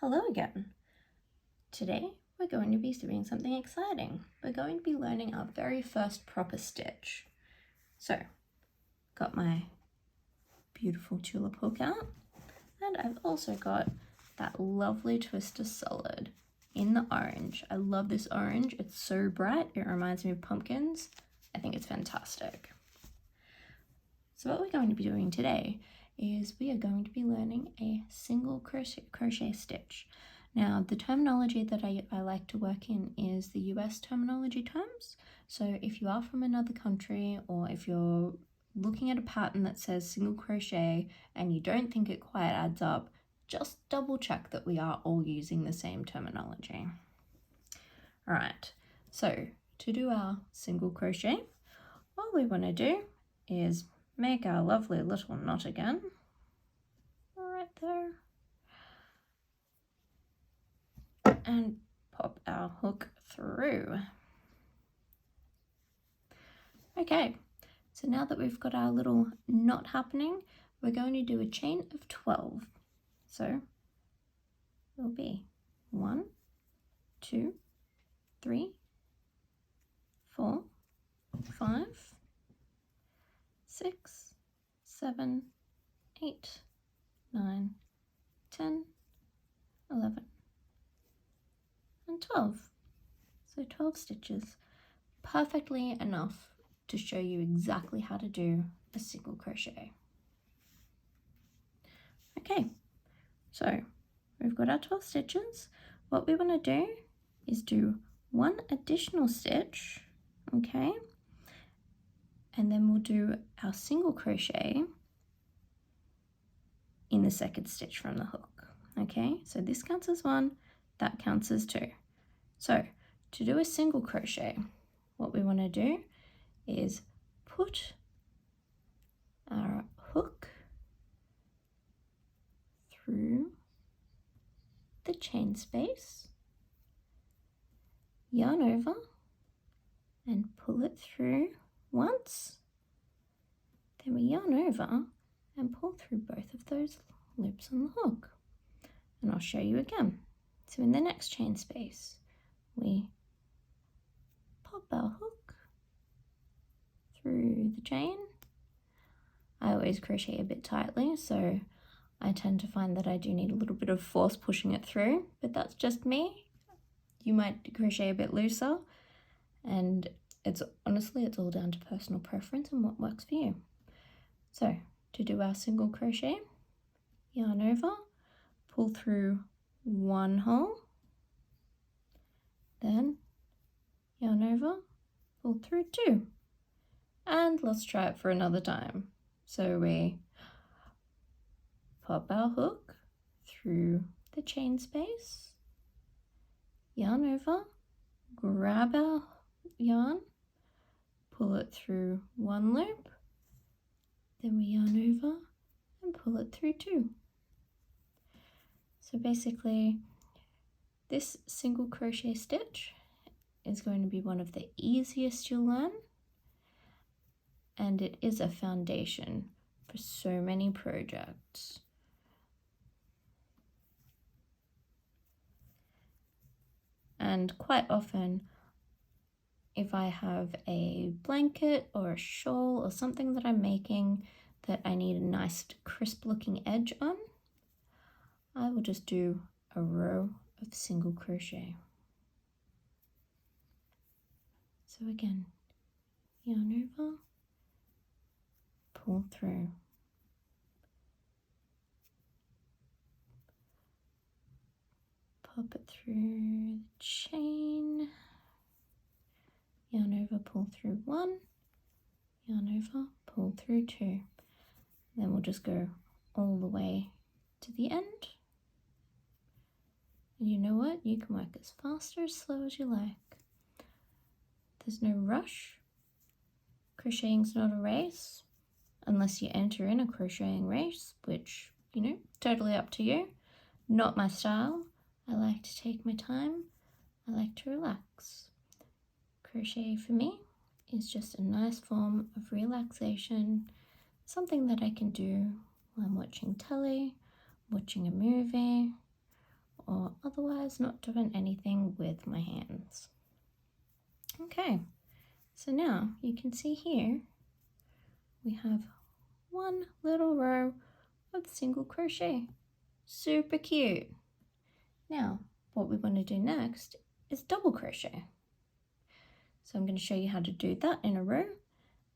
Hello again. Today we're going to be doing something exciting. We're going to be learning our very first proper stitch. So, got my beautiful tulip hook out, and I've also got that lovely Twister Solid in the orange. I love this orange. It's so bright. It reminds me of pumpkins. I think it's fantastic. So what we're going to be doing today is we are going to be learning a single crochet stitch. Now, the terminology that I like to work in is the US terminology terms. So if you are from another country, or if you're looking at a pattern that says single crochet and you don't think it quite adds up, just double check that we are all using the same terminology. All right, so to do our single crochet, all we want to do is make our lovely little knot again, right there, and pop our hook through. Okay, so now that we've got our little knot happening, we're going to do a chain of 12. So it'll be 1, 2, 3, 4, 5, 6, 7, 8, 9, 10, 11, and 12. So 12 stitches, perfectly enough to show you exactly how to do a single crochet. Okay, so we've got our 12 stitches. What we want to do is do one additional stitch, okay, and then we'll do our single crochet in the second stitch from the hook. Okay, so this counts as 1, that counts as 2. So to do a single crochet, what we want to do is put our hook through the chain space, yarn over, and pull it through once. Then we yarn over and pull through both of those loops on the hook. And I'll show you again. So in the next chain space, we pop our hook through the chain. I always crochet a bit tightly, so I tend to find that I do need a little bit of force pushing it through, but that's just me. You might crochet a bit looser, and honestly, it's all down to personal preference and what works for you. So to do our single crochet, yarn over, pull through 1 hole, then yarn over, pull through 2, and let's try it for another time. So we pop our hook through the chain space, yarn over, grab our yarn, pull it through 1 loop, then we yarn over and pull it through 2. So basically, this single crochet stitch is going to be one of the easiest you'll learn, and it is a foundation for so many projects. And quite often, if I have a blanket or a shawl or something that I'm making that I need a nice crisp looking edge on, I will just do a row of single crochet. So again, yarn over, pull through, pop it through the chain, yarn over, pull through 1, yarn over, pull through 2. Then we'll just go all the way to the end. And you know what? You can work as fast or as slow as you like. There's no rush. Crocheting's not a race, unless you enter in a crocheting race, which, you know, totally up to you. Not my style. I like to take my time. I like to relax. Crochet for me is just a nice form of relaxation, something that I can do while I'm watching telly, watching a movie, or otherwise not doing anything with my hands. Okay, so now you can see here we have one little row of single crochet. Super cute. Now what we want to do next is double crochet. So I'm going to show you how to do that in a row,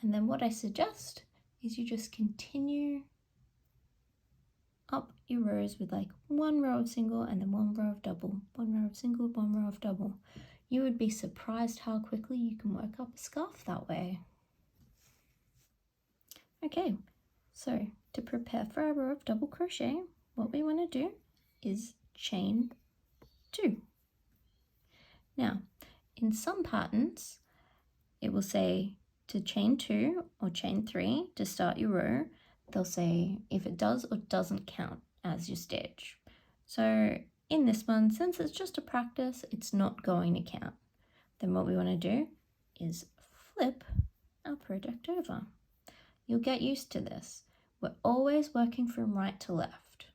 and then what I suggest is you just continue up your rows with like one row of single and then one row of double, one row of single, one row of double. You would be surprised how quickly you can work up a scarf that way. Okay, so to prepare for our row of double crochet, what we want to do is chain 2. Now, in some patterns, it will say to chain 2 or chain 3 to start your row. They'll say if it does or doesn't count as your stitch. So in this one, since it's just a practice, it's not going to count. Then what we want to do is flip our project over. You'll get used to this. We're always working from right to left.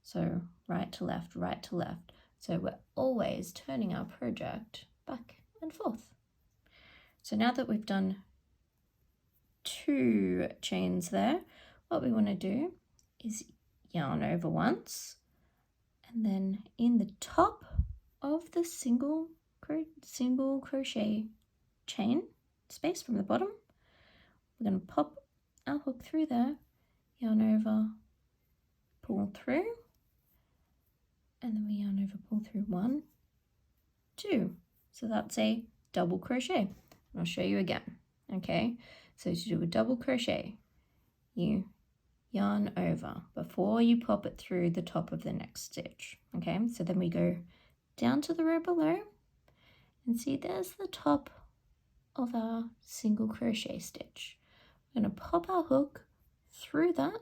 So right to left, right to left. So we're always turning our project back and forth. So now that we've done 2 chains there, what we want to do is yarn over once, and then in the top of the single crochet chain space from the bottom, we're going to pop our hook through there, yarn over, pull through, and then we yarn over, pull through 1, 2. So that's a double crochet. I'll show you again. Okay, so to do a double crochet, you yarn over before you pop it through the top of the next stitch. Okay, so then we go down to the row below and see there's the top of our single crochet stitch. We're going to pop our hook through that,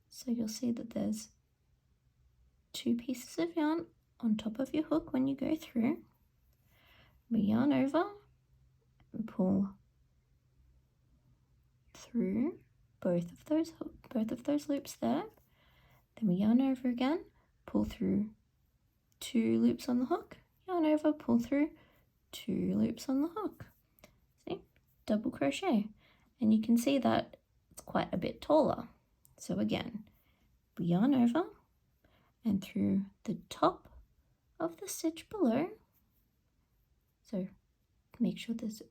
so you'll see that there's 2 pieces of yarn on top of your hook when you go through. We yarn over and pull through both of those loops there. Then we yarn over again, pull through 2 loops on the hook, yarn over, pull through 2 loops on the hook. See, double crochet, and you can see that it's quite a bit taller. So again, we yarn over and through the top of the stitch below. So make sure there's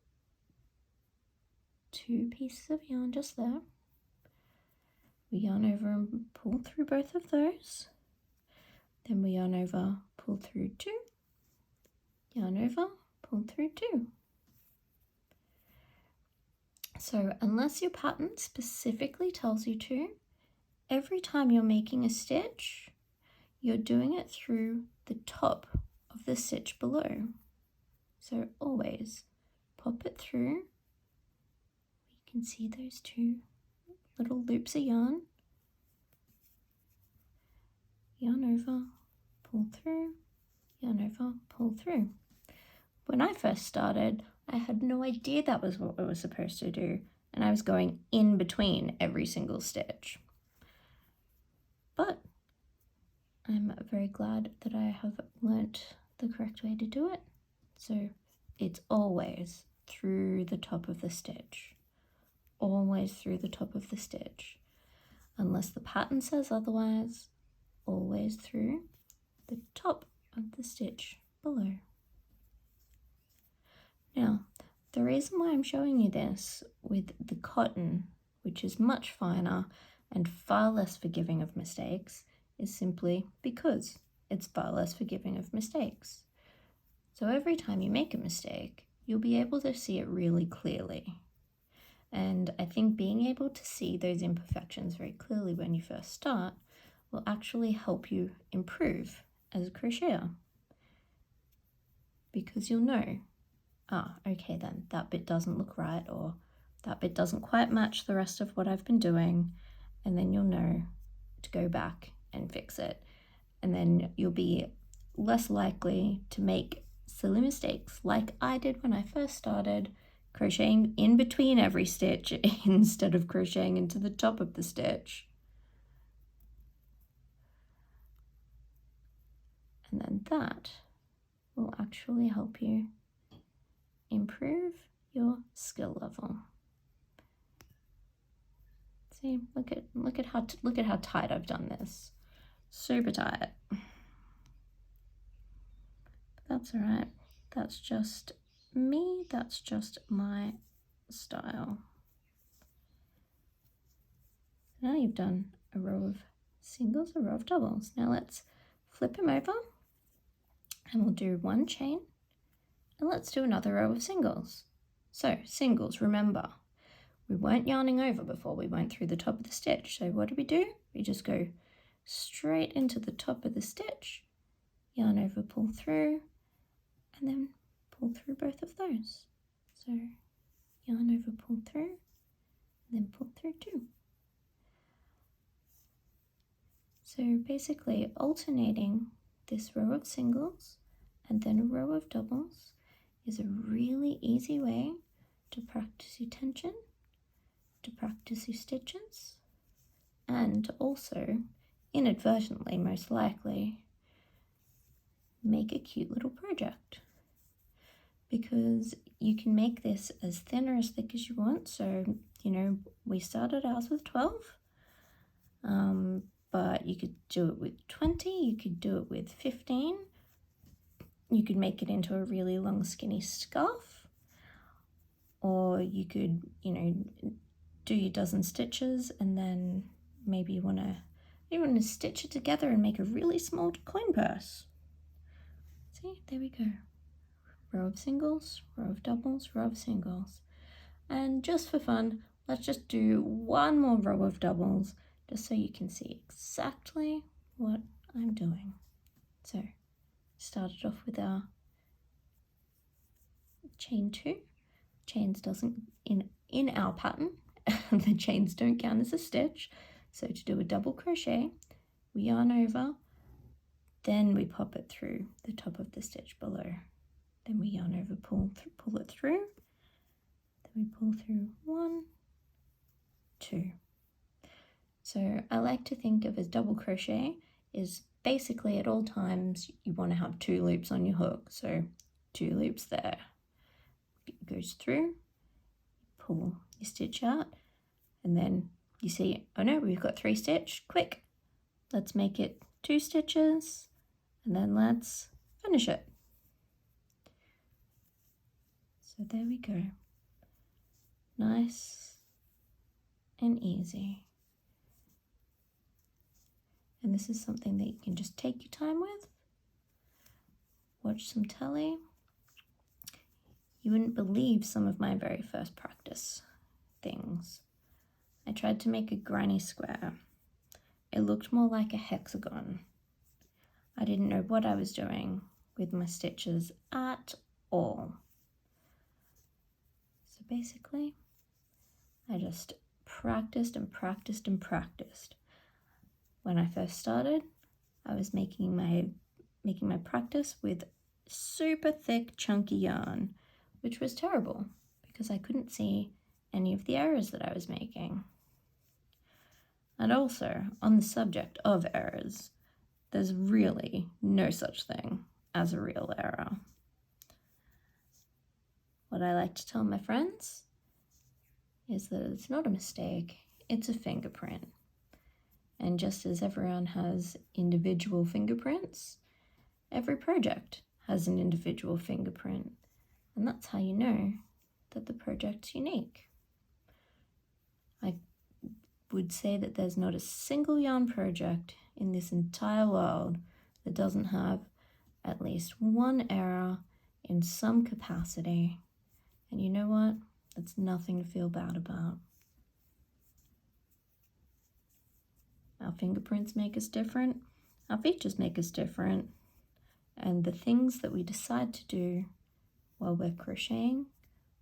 2 pieces of yarn just there. We yarn over and pull through both of those. Then we yarn over, pull through 2, yarn over, pull through 2. So unless your pattern specifically tells you to, every time you're making a stitch, you're doing it through the top of the stitch below. So always pop it through. You can see those 2 little loops of yarn. Yarn over, pull through, yarn over, pull through. When I first started, I had no idea that was what I was supposed to do, and I was going in between every single stitch. But I'm very glad that I have learnt the correct way to do it. So it's always through the top of the stitch. Always through the top of the stitch. Unless the pattern says otherwise, always through the top of the stitch below. Now, the reason why I'm showing you this with the cotton, which is much finer and far less forgiving of mistakes, is simply because it's far less forgiving of mistakes. So every time you make a mistake, you'll be able to see it really clearly. And I think being able to see those imperfections very clearly when you first start will actually help you improve as a crocheter. Because you'll know, okay then, that bit doesn't look right, or that bit doesn't quite match the rest of what I've been doing, and then you'll know to go back and fix it. And then you'll be less likely to make silly mistakes like I did when I first started, crocheting in between every stitch instead of crocheting into the top of the stitch. And then that will actually help you improve your skill level. See, look at how tight I've done this. Super tight. But that's all right. That's just me. That's just my style. Now you've done a row of singles, a row of doubles. Now let's flip them over and we'll do one chain and let's do another row of singles. So singles, remember, we weren't yarning over before we went through the top of the stitch. So what do? We just go straight into the top of the stitch, yarn over, pull through, and then pull through both of those. So yarn over, pull through, and then pull through too. So basically alternating this row of singles and then a row of doubles is a really easy way to practice your tension, to practice your stitches, and to also, inadvertently most likely, make a cute little project. Because you can make this as thin or as thick as you want. So, you know, we started ours with 12. But you could do it with 20, you could do it with 15. You could make it into a really long skinny scarf. Or you could, you know, do your dozen stitches and then maybe you want to stitch it together and make a really small coin purse. See, there we go. Row of singles, row of doubles, row of singles. And just for fun, let's just do one more row of doubles just so you can see exactly what I'm doing. So, started off with our chain 2. Chains doesn't, in our pattern, the chains don't count as a stitch. So to do a double crochet, we yarn over, then we pop it through the top of the stitch below. Then we yarn over, pull it through, then we pull through 1, 2. So I like to think of as double crochet is basically at all times you want to have 2 loops on your hook. So 2 loops there. It goes through, pull your stitch out, and then you see, oh no, we've got 3 stitch, quick. Let's make it 2 stitches, and then let's finish it. So there we go. Nice and easy. And this is something that you can just take your time with. Watch some telly. You wouldn't believe some of my very first practice things. I tried to make a granny square. It looked more like a hexagon. I didn't know what I was doing with my stitches at all. So basically, I just practiced and practiced and practiced. When I first started, I was making my practice with super thick, chunky yarn, which was terrible because I couldn't see any of the errors that I was making. And also, on the subject of errors, there's really no such thing as a real error. What I like to tell my friends is that it's not a mistake, it's a fingerprint. And just as everyone has individual fingerprints, every project has an individual fingerprint. And that's how you know that the project's unique. I would say that there's not a single yarn project in this entire world that doesn't have at least one error in some capacity. And you know what? That's nothing to feel bad about. Our fingerprints make us different, our features make us different, and the things that we decide to do while we're crocheting,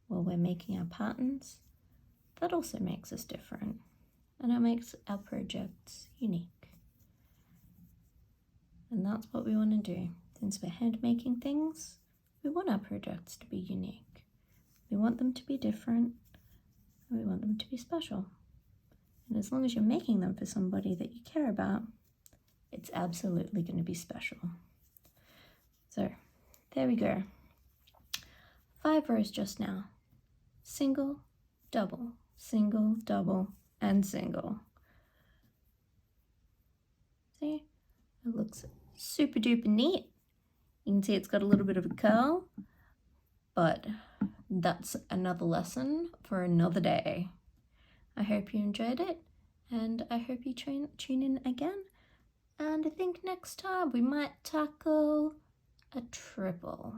while we're making our patterns, that also makes us different, and it makes our projects unique. And that's what we want to do. Since we're hand making things, we want our projects to be unique. We want them to be different, and we want them to be special. And as long as you're making them for somebody that you care about, it's absolutely going to be special. So there we go. 5 rows just now. Single, double, single, double, and single. See, it looks super duper neat. You can see it's got a little bit of a curl, but that's another lesson for another day. I hope you enjoyed it, and I hope you tune in again. And I think next time we might tackle a triple.